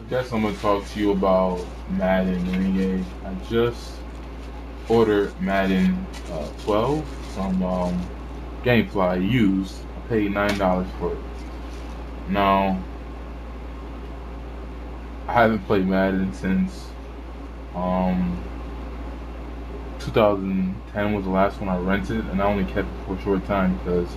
I guess I'm gonna talk to you about Madden and EA. I just ordered Madden 12 from GameFly used. I paid $9 for it. Now I haven't played Madden since um, 2010 was the last one I rented, and I only kept it for a short time because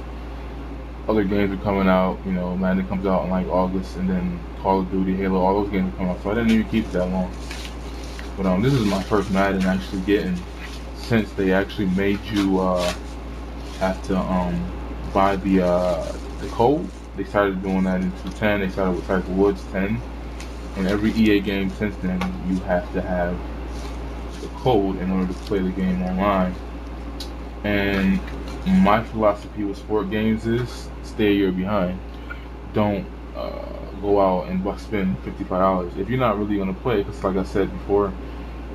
other games are coming out. You know, Madden comes out in like August, and then Call of Duty, Halo, all those games are coming out. So I didn't even keep it that long. But this is my first Madden actually getting since they actually made you have to buy the code. They started doing that in 210. They started with Tiger Woods 10, and every EA game since then you have to have the code in order to play the game online. And my philosophy with sport games is stay a year behind. Don't go out and spend $55 if you're not really gonna play. Because like I said before,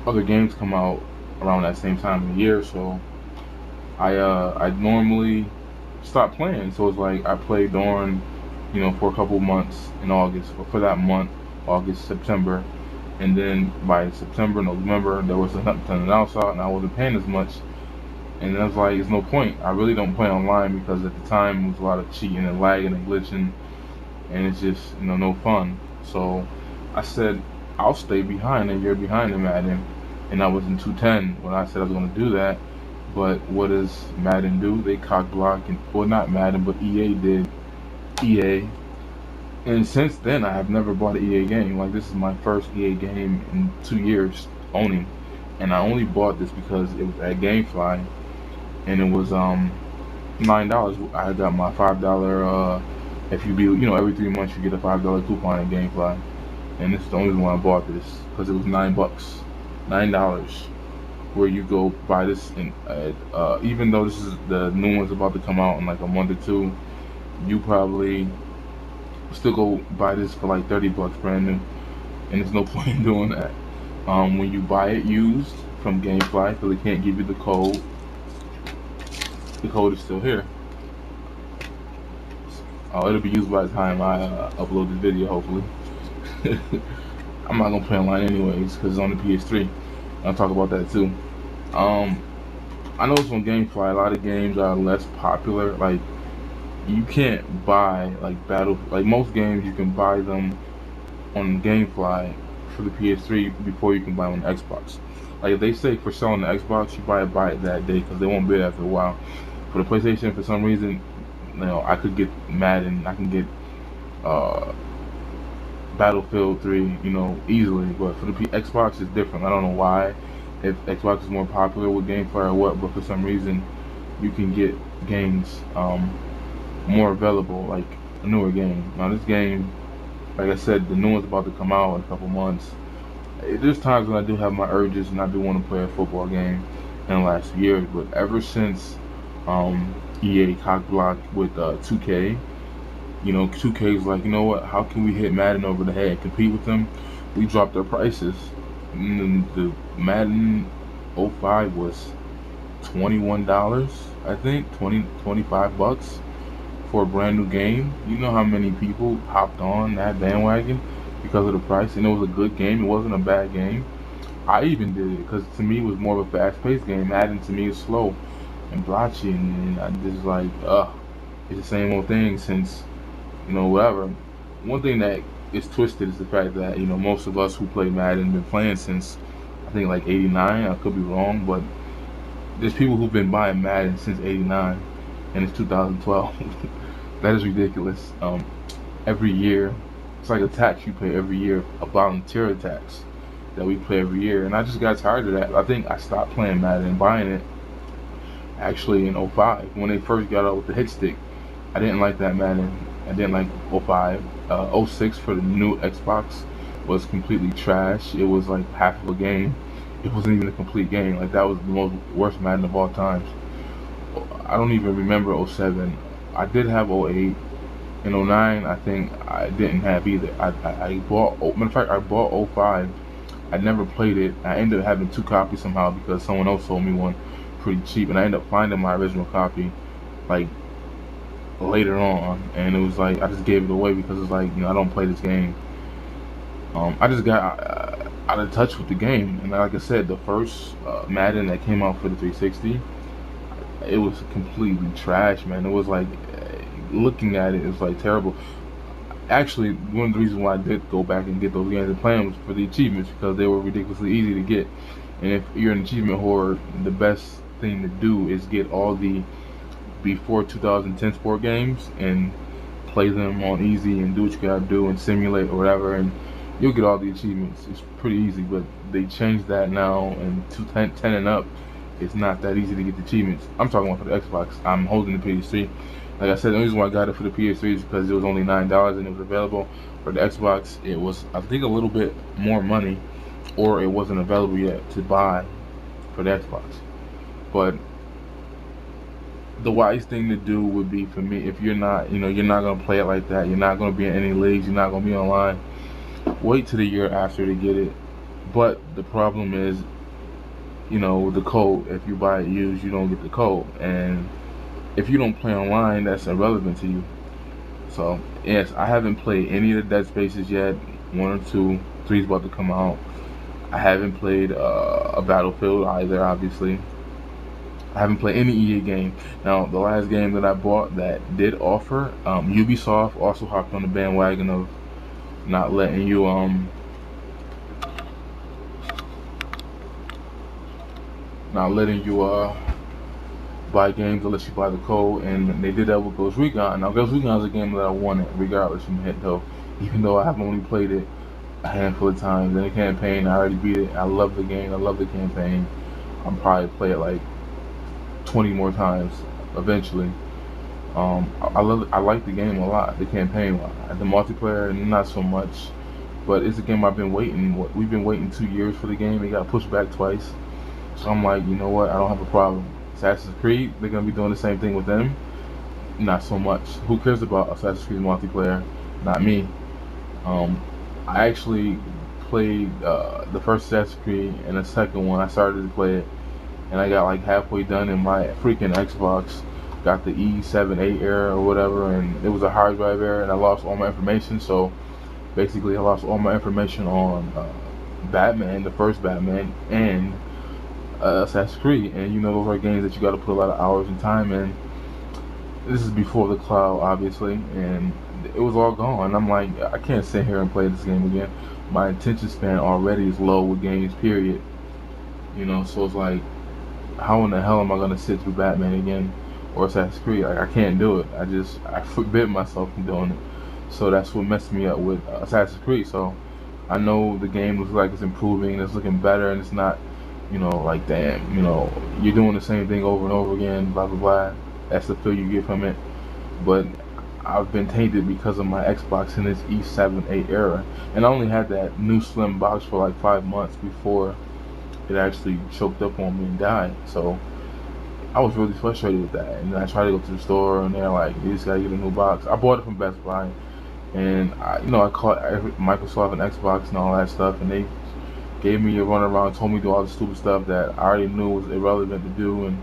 other games come out around that same time of the year, so I normally stop playing. So it's like I play during, for a couple months in August, or for that month, August, September, and then by September, November, there was nothing else out, and I wasn't paying as much. And I was like, there's no point. I really don't play online because at the time it was a lot of cheating and lagging and glitching, and it's just no fun. So I said I'll stay behind a year behind in Madden, and I was in 210 when I said I was going to do that. But what does Madden do? They cock block, and well, not Madden, but EA did. EA, and since then I have never bought an EA game. Like, this is my first EA game in 2 years owning, and I only bought this because it was at GameFly, and it was $9. I got my $5. If you be, every 3 months you get a $5 coupon at GameFly, and this is the only reason why I bought this because it was $9, $9, where you go buy this. And even though this is the new one's about to come out in like a month or two, you probably still go buy this for like $30 brand new, and there's no point in doing that. When you buy it used from GameFly, because they can't give you the code is still here. It'll be used by the time I upload the video, hopefully. I'm not gonna play online anyways because it's on the PS3. I'll talk about that too. Um, I know it's on GameFly. A lot of games are less popular. Like, you can't buy like like most games you can buy them on GameFly for the PS3 before you can buy them on Xbox. Like, if they say for selling the Xbox, you buy it that day because they won't be there after a while. For the PlayStation, for some reason, I could get Madden, I can get uh, Battlefield 3, easily. But for the Xbox, it's different. I don't know why. If Xbox is more popular with GameFly or what, but for some reason, you can get games more available, like a newer game. Now, this game, like I said, the new one's about to come out in a couple months. There's times when I do have my urges and I do want to play a football game in the last year, but ever since EA cock blocked with 2K, 2K is like, you know what? How can we hit Madden over the head, compete with them? We dropped our prices. And then the Madden 05 was $21, I think, 25 bucks for a brand new game. You know how many people hopped on that bandwagon because of the price, and it was a good game. It wasn't a bad game. I even did it because to me it was more of a fast-paced game. Madden to me is slow and blotchy, and I just like, it's the same old thing since, whatever. One thing that is twisted is the fact that most of us who play Madden been playing since I think like '89. I could be wrong, but there's people who've been buying Madden since '89, and it's 2012. That is ridiculous. Every year, it's like a tax you pay every year, a volunteer tax that we play every year, and I just got tired of that. I think I stopped playing Madden and buying it actually in '05 when they first got out with the hit stick. I didn't like that Madden. I didn't like '05. '06 for the new Xbox was completely trash. It was like half of a game. It wasn't even a complete game. Like, that was the most worst Madden of all times. I don't even remember '07. I did have '08. In '09, I think I didn't have either. I bought, matter of fact, I bought '05. I never played it. I ended up having two copies somehow because someone else sold me one pretty cheap, and I ended up finding my original copy like later on, and it was like I just gave it away because it's like, I don't play this game. I just got out of touch with the game, and like I said, the first Madden that came out for the 360, it was completely trash, man. It was like looking at it, it was like terrible. Actually, one of the reasons why I did go back and get those games and play them was for the achievements because they were ridiculously easy to get. And if you're an achievement hoarder, the best thing to do is get all the before 2010 sport games and play them on easy and do what you gotta do and simulate or whatever, and you'll get all the achievements. It's pretty easy, but they changed that now, and 210 and up, it's not that easy to get the achievements. I'm talking about for the Xbox. I'm holding the PS3. Like I said, the only reason why I got it for the PS3 is because it was only $9 and it was available. For the Xbox, it was, I think, a little bit more money, or it wasn't available yet to buy for the Xbox. But the wise thing to do would be, for me, if you're not, you're not gonna play it like that, you're not gonna be in any leagues, you're not gonna be online, wait till the year after to get it. But the problem is, the code. If you buy it used, you don't get the code, and if you don't play online, that's irrelevant to you. So yes, I haven't played any of the Dead Spaces yet. 1 or 2, 3's about to come out. I haven't played a Battlefield either, obviously. I haven't played any EA game. Now, the last game that I bought that did offer, Ubisoft also hopped on the bandwagon of not letting you buy games unless you buy the code, and they did that with Ghost Recon. Now, Ghost Recon is a game that I wanted regardless from it, though. Even though I have only played it a handful of times in the campaign, I already beat it. I love the game. I love the campaign. I'll probably play it like 20 more times eventually. I like the game a lot, the campaign a lot. The multiplayer, not so much, but it's a game I've been waiting. We've been waiting 2 years for the game. It got pushed back twice, so I'm like, you know what? I don't have a problem. Assassin's Creed, they're gonna be doing the same thing with them. Not so much. Who cares about Assassin's Creed multiplayer? Not me. Um, I actually played the first Assassin's Creed and the second one. I started to play it, and I got like halfway done in my freaking Xbox. Got the E78 error or whatever, and it was a hard drive error, and I lost all my information. So basically, I lost all my information on Batman, the first Batman, and Assassin's Creed. And those are games that you got to put a lot of hours and time in. This is before the cloud, obviously, and it was all gone. I'm like, I can't sit here and play this game again. My attention span already is low with games, period. So it's like, how in the hell am I gonna sit through Batman again or Assassin's Creed? Like, I can't do it. I forbid myself from doing it. So that's what messed me up with Assassin's Creed. So I know the game looks like it's improving, it's looking better, and it's not, like, damn, you're doing the same thing over and over again, blah blah blah. That's the feel you get from it. But I've been tainted because of my Xbox in this E78 era, and I only had that new slim box for like 5 months before it actually choked up on me and died. So I was really frustrated with that, and I tried to go to the store, and they're like, "You just gotta get a new box." I bought it from Best Buy, and I called Microsoft and Xbox and all that stuff, and they gave me a runaround, told me to do all the stupid stuff that I already knew was irrelevant to do, and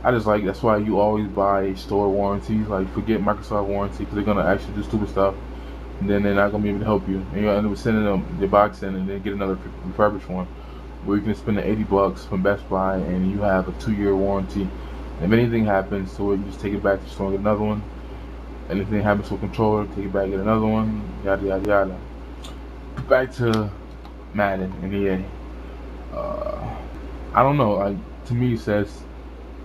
I just like, that's why you always buy store warranties. Like, forget Microsoft warranty, because they're gonna actually do stupid stuff, and then they're not gonna be able to help you, and you'll end up sending them the box in and then get another refurbished one, where you can spend the $80 from Best Buy and you have a 2-year warranty. If anything happens to it, you just take it back to the store and get another one. Anything happens to a controller, take it back, get another one, yada yada yada. Back to Madden and EA. I don't know. Like, to me, it says,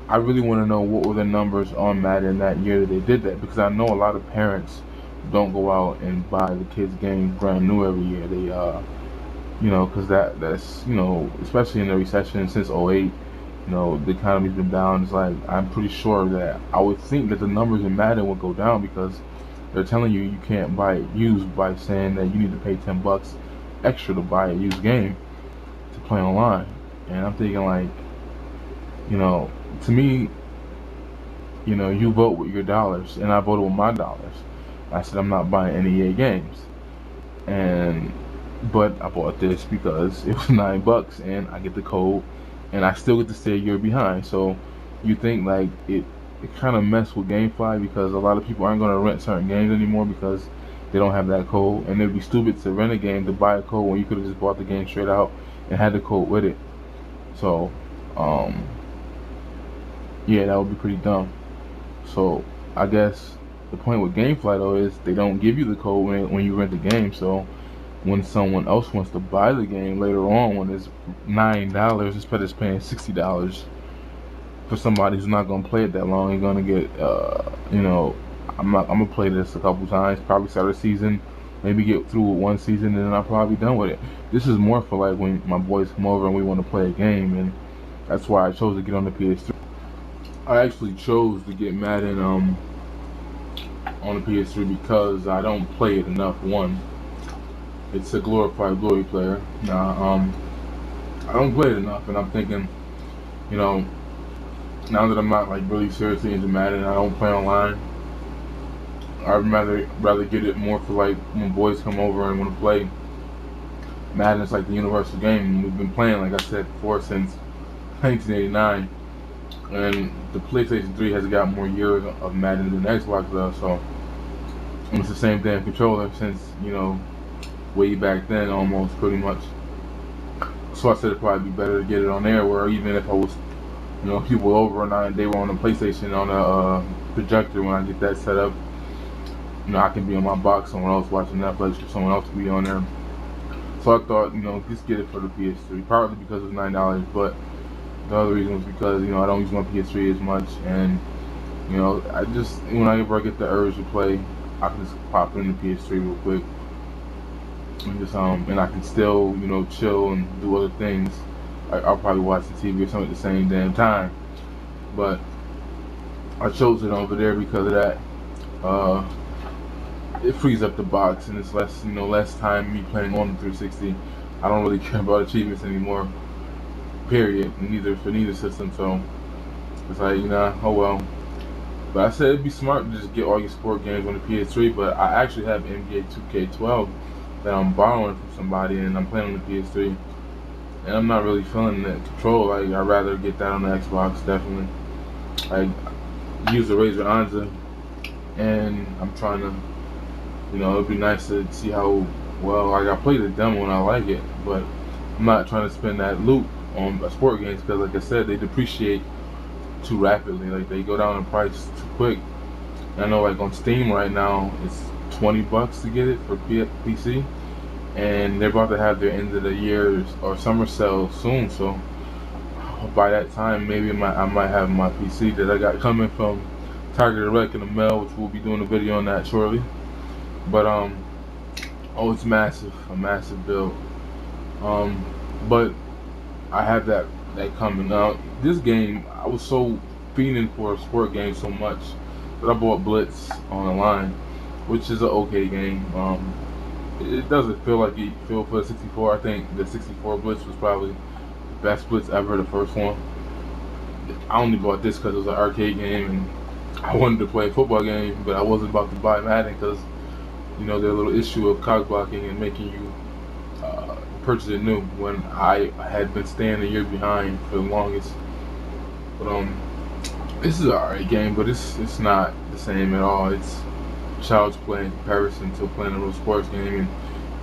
I really want to know what were the numbers on Madden that year that they did that, because I know a lot of parents don't go out and buy the kids games brand new every year. They because that's especially in the recession since '08, the economy's been down. It's like, I'm pretty sure that I would think that the numbers in Madden would go down, because they're telling you can't buy it used by saying that you need to pay $10 extra to buy a used game to play online. And I'm thinking, like, to me, you vote with your dollars, and I voted with my dollars. I said I'm not buying any EA games, but I bought this because it was $9 and I get the code, and I still get to stay a year behind. So you think, like, it kind of messed with GameFly, because a lot of people aren't going to rent certain games anymore because they don't have that code, and it'd be stupid to rent a game to buy a code when you could have just bought the game straight out and had the code with it. So, yeah, that would be pretty dumb. So, I guess the point with GameFly though is they don't give you the code when you rent the game. So, when someone else wants to buy the game later on, when it's $9 instead of paying $60 for somebody who's not gonna play it that long, you're gonna get, I'm gonna play this a couple times, probably start a season, maybe get through with one season, and then I'll probably be done with it. This is more for like when my boys come over and we want to play a game, and that's why I chose to get on the PS3. I actually chose to get Madden on the PS3 because I don't play it enough. One, it's a glorified glory player. Now, I don't play it enough, and I'm thinking, you know, now that I'm not like really seriously into Madden, I don't play online. I'd rather get it more for like when boys come over and want to play. Madden is like the universal game. We've been playing, like I said before, since 1989, and the PlayStation 3 has got more years of Madden than Xbox does. So it's the same damn controller since, way back then, almost pretty much. So I said it'd probably be better to get it on there, where even if I was, people over and they were on the PlayStation on a projector, when I get that set up, I can be on my box, someone else watching Netflix, or someone else can be on there. So I thought, just get it for the PS3, partly because it was $9, but the other reason was because, I don't use my PS3 as much, and, I just, whenever I get the urge to play, I can just pop in the PS3 real quick, and just, and I can still, chill and do other things. I'll probably watch the TV or something at the same damn time, but I chose it over there because of that. It frees up the box, and it's less time me playing on the 360. I don't really care about achievements anymore, period, for neither system. So it's like, oh well. But I said it'd be smart to just get all your sport games on the PS3. But I actually have NBA 2K12 that I'm borrowing from somebody, and I'm playing on the PS3, and I'm not really feeling that control. Like, I'd rather get that on the Xbox, definitely. I use the Razer Anza, and I'm trying to, it'd be nice to see how well. Like, I played the demo and I like it, but I'm not trying to spend that loot on sport games because, like I said, they depreciate too rapidly. Like, they go down in price too quick. And I know, like, on Steam right now, it's $20 to get it for PC, and they're about to have their end of the year or summer sale soon. So by that time, maybe I might have my PC that I got coming from Tiger Direct in the mail, which we'll be doing a video on that shortly. But oh, it's massive, a massive build. But I have that coming. Now, this game, I was so fiending for a sport game so much that I bought Blitz on the line, which is an okay game. It doesn't feel like it feel for the 64. I think the 64 Blitz was probably the best Blitz ever, the first one. I only bought this because it was an arcade game, and I wanted to play a football game, but I wasn't about to buy Madden because, there's a little issue of cog blocking and making you purchase it new when I had been staying a year behind for the longest. But this is an alright game, but it's not the same at all. It's child's play in comparison to playing a real sports game.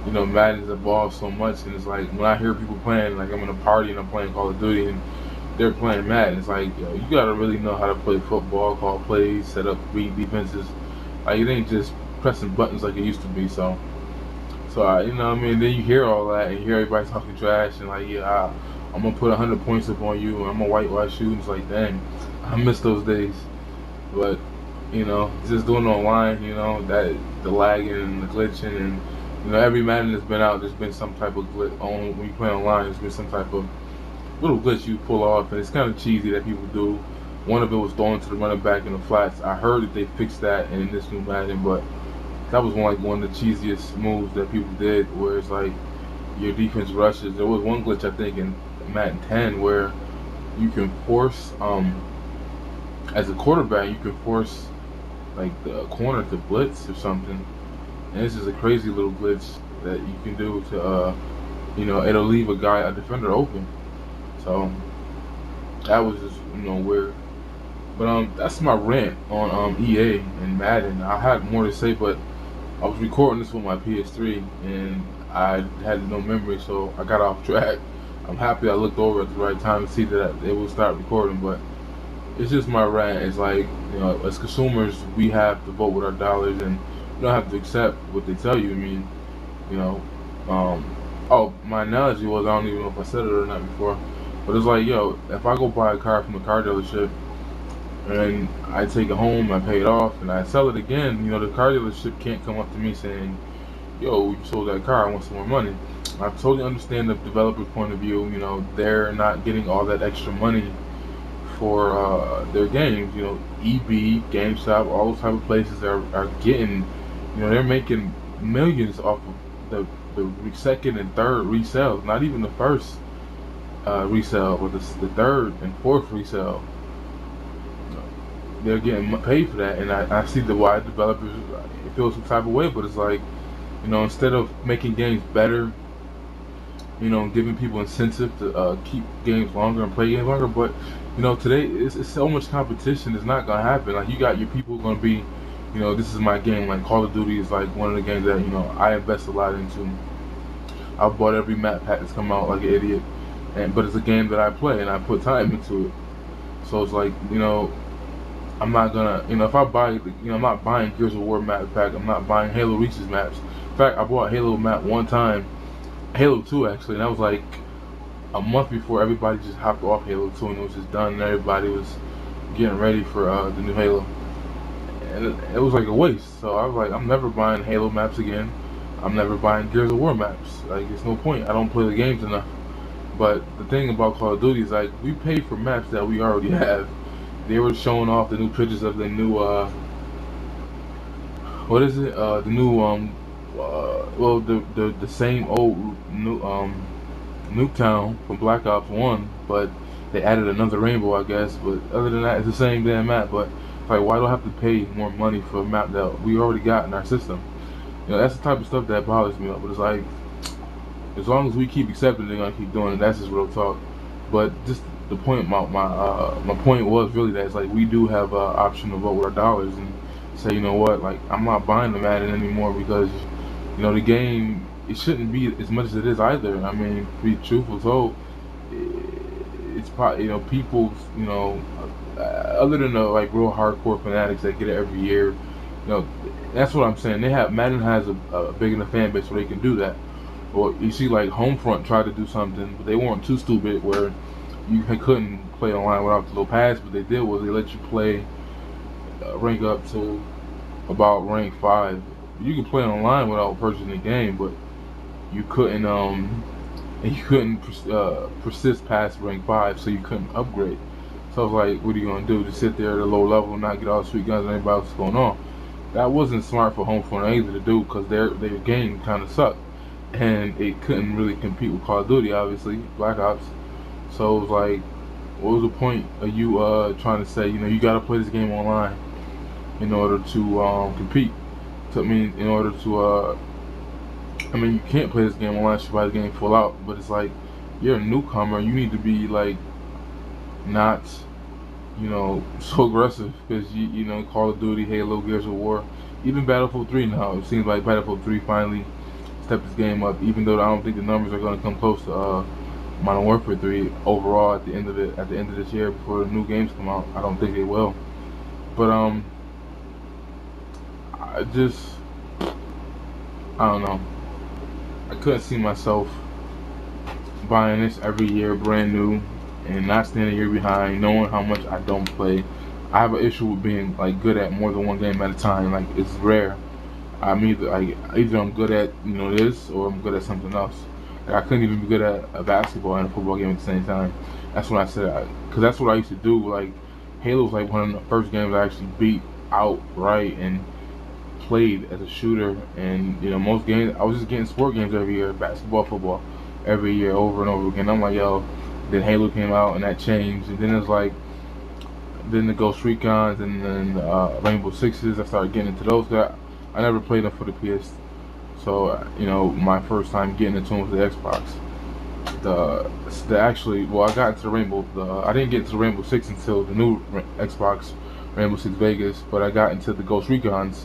And Madden's evolved so much, and it's like when I hear people playing, like I'm in a party and I'm playing Call of Duty and they're playing Madden, it's like, yo, you gotta really know how to play football, call plays, set up, read defenses. Like, it ain't just pressing buttons like it used to be. So then you hear all that and you hear everybody talking trash and like, yeah, I'm gonna put 100 points up on you and I'm gonna whitewash you. And it's like, dang, I miss those days. But just doing it online, that the lagging and the glitching, and every Madden that's been out, there's been some type of glitch on when you play online. There's been some type of little glitch you pull off, and it's kind of cheesy that people do. One of it was throwing to the running back in the flats. I heard that they fixed that in this new Madden, but that was one of the cheesiest moves that people did, where it's like your defense rushes. There was one glitch, I think, in Madden 10 where you can force, as a quarterback, you can force like the corner to blitz or something, and this is a crazy little glitch that you can do to, it'll leave a defender open. So that was just weird. But that's my rant on EA and Madden. I had more to say, but I was recording this with my PS3 and I had no memory, so I got off track. I'm happy I looked over at the right time to see that it would start recording, but it's just my rant. It's like, as consumers, we have to vote with our dollars, and you don't have to accept what they tell you. I mean, you know, oh, my analogy was, I don't even know if I said it or not before, but it's like, yo, if I go buy a car from a car dealership and I take it home, I pay it off, and I sell it again, the car dealership can't come up to me saying, yo, you sold that car, I want some more money. I totally understand the developer's point of view. They're not getting all that extra money for their games. EB, GameStop, all those type of places are getting, they're making millions off of the second and third resales, not even the first resale, but the third and fourth resale. They're getting paid for that, and I see why developers feel some type of way, but it's like, instead of making games better, giving people incentive to keep games longer and play games longer. But today it's so much competition. It's not gonna happen. Like, you got your people gonna be, this is my game. Like, Call of Duty is like one of the games that I invest a lot into. I've bought every map pack that's come out like an idiot, but it's a game that I play and I put time into it. So it's like, I'm not gonna, if I buy, I'm not buying Gears of War map pack. I'm not buying Halo Reach's maps. In fact, I bought Halo map one time, Halo 2 actually, and that was like a month before everybody just hopped off Halo 2 and it was just done and everybody was getting ready for the new Halo. And it was like a waste. So I was like, I'm never buying Halo maps again. I'm never buying Gears of War maps. Like, it's no point. I don't play the games enough. But the thing about Call of Duty is, like, we pay for maps that we already have. They were showing off the new pictures of the new what is it? The new well, the same old new Nuketown from Black Ops 1, but they added another rainbow, I guess. But other than that, it's the same damn map. But like, why do I have to pay more money for a map that we already got in our system? That's the type of stuff that bothers me. But it's like, as long as we keep accepting, they're gonna keep doing it. That's just real talk. But just the point, my point was really that it's like, we do have an option to vote with our dollars and say, you know what, like, I'm not buying the Madden anymore because the game, it shouldn't be as much as it is either. I mean, to be truthful told, it's probably, people, other than the like real hardcore fanatics that get it every year, that's what I'm saying. Madden has a big enough fan base where they can do that. Or you see, like, Homefront tried to do something, but they weren't too stupid where you couldn't play online without the little pass. What they did was they let you play rank up to about rank 5. You could play online without purchasing the game, but you couldn't persist past rank 5, so you couldn't upgrade. So I was like, what are you gonna do? Just sit there at a low level and not get all the sweet guns and everybody else going on? That wasn't smart for Homefront either to do, because their game kind of sucked, and it couldn't really compete with Call of Duty, obviously, Black Ops. So it was like, what was the point of you trying to say, you gotta play this game online in order to compete? So, I mean, in order to you can't play this game online, you buy the game full out, but it's like, you're a newcomer, you need to be like, not, so aggressive, because Call of Duty, Halo, Gears of War, even Battlefield 3 now, it seems like Battlefield 3 finally stepped this game up, even though I don't think the numbers are going to come close to Modern Warfare 3 overall at the end of this year before the new games come out. I don't think they will. But I don't know. I couldn't see myself buying this every year brand new and not standing a year behind, knowing how much I don't play. I have an issue with being like good at more than one game at a time. Like, it's rare. Either I'm good at this, or I'm good at something else. Like, I couldn't even be good at a basketball and a football game at the same time. That's when I said, because that's what I used to do. Like, Halo was like one of the first games I actually beat outright and played as a shooter. And most games I was just getting sport games every year, basketball, football, every year, over and over again. I'm like, yo. Then Halo came out and that changed, and then it's like, then the Ghost Recons and then Rainbow Sixes. I started getting into those. I never played them for the PS, so my first time getting into them was the Xbox. I got into the Rainbow. I didn't get into the Rainbow Six until the new Xbox, Rainbow Six Vegas, but I got into the Ghost Recons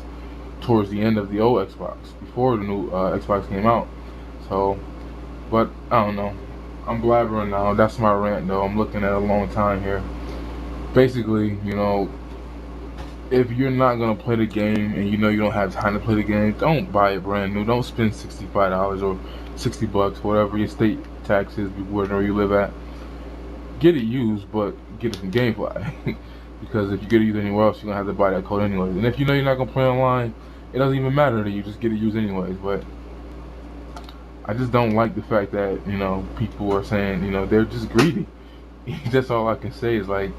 towards the end of the old Xbox, before the new Xbox came out. So, but I don't know. I'm blabbering now. That's my rant, though. I'm looking at a long time here. Basically, if you're not gonna play the game and you know you don't have time to play the game, don't buy it brand new. Don't spend $65 or $60, whatever your state tax is, wherever you live at. Get it used, but get it from GameFly. Because if you get it used anywhere else, you're gonna have to buy that code anyways. And if you know you're not gonna play online, it doesn't even matter to you. Just get it used anyways. But I just don't like the fact that people are saying they're just greedy. That's all I can say is, like,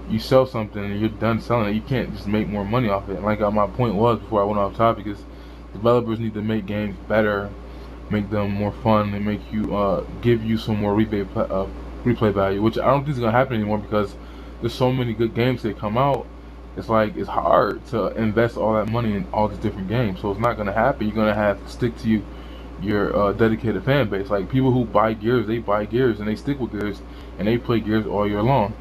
you sell something and you're done selling it. You can't just make more money off it. And like my point was before I went off topic is, developers need to make games better, make them more fun, and make you give you some more replay value, which I don't think is gonna happen anymore because there's so many good games that come out. It's like it's hard to invest all that money in all these different games, so it's not gonna happen. You're gonna have to stick to your dedicated fan base. Like, people who buy Gears, they buy Gears and they stick with Gears and they play Gears all year long.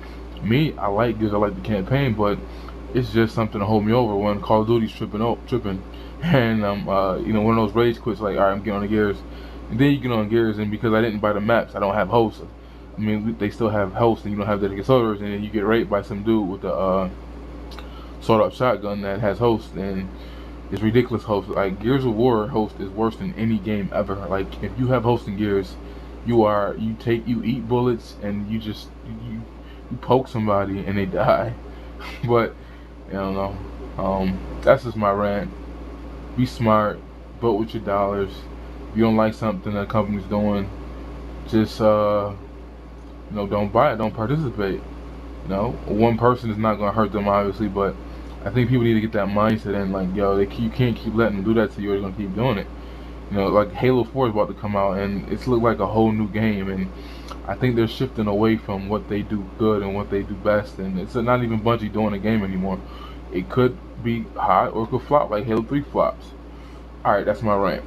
Me, I like Gears, I like the campaign, but it's just something to hold me over when Call of Duty's tripping, and one of those rage quits. Like, all right, I'm getting on the Gears, and then you get on Gears, and because I didn't buy the maps, I don't have hosts. I mean, they still have hosts, and you don't have dedicated servers, and then you get raped by some dude with a sawed-up shotgun that has hosts, and it's ridiculous host. Like, Gears of War host is worse than any game ever. Like, if you have host in Gears, you eat bullets and you poke somebody and they die. But I don't know. That's just my rant. Be smart, vote with your dollars. If you don't like something that a company's doing, just don't buy it, don't participate. One person is not gonna hurt them, obviously, but I think people need to get that mindset in, like, yo, you can't keep letting them do that to you, or they're gonna keep doing it. Like Halo 4 is about to come out, and it's looked like a whole new game, and I think they're shifting away from what they do good and what they do best, and it's not even Bungie doing a game anymore. It could be hot or it could flop like Halo 3 flops. Alright, that's my rant.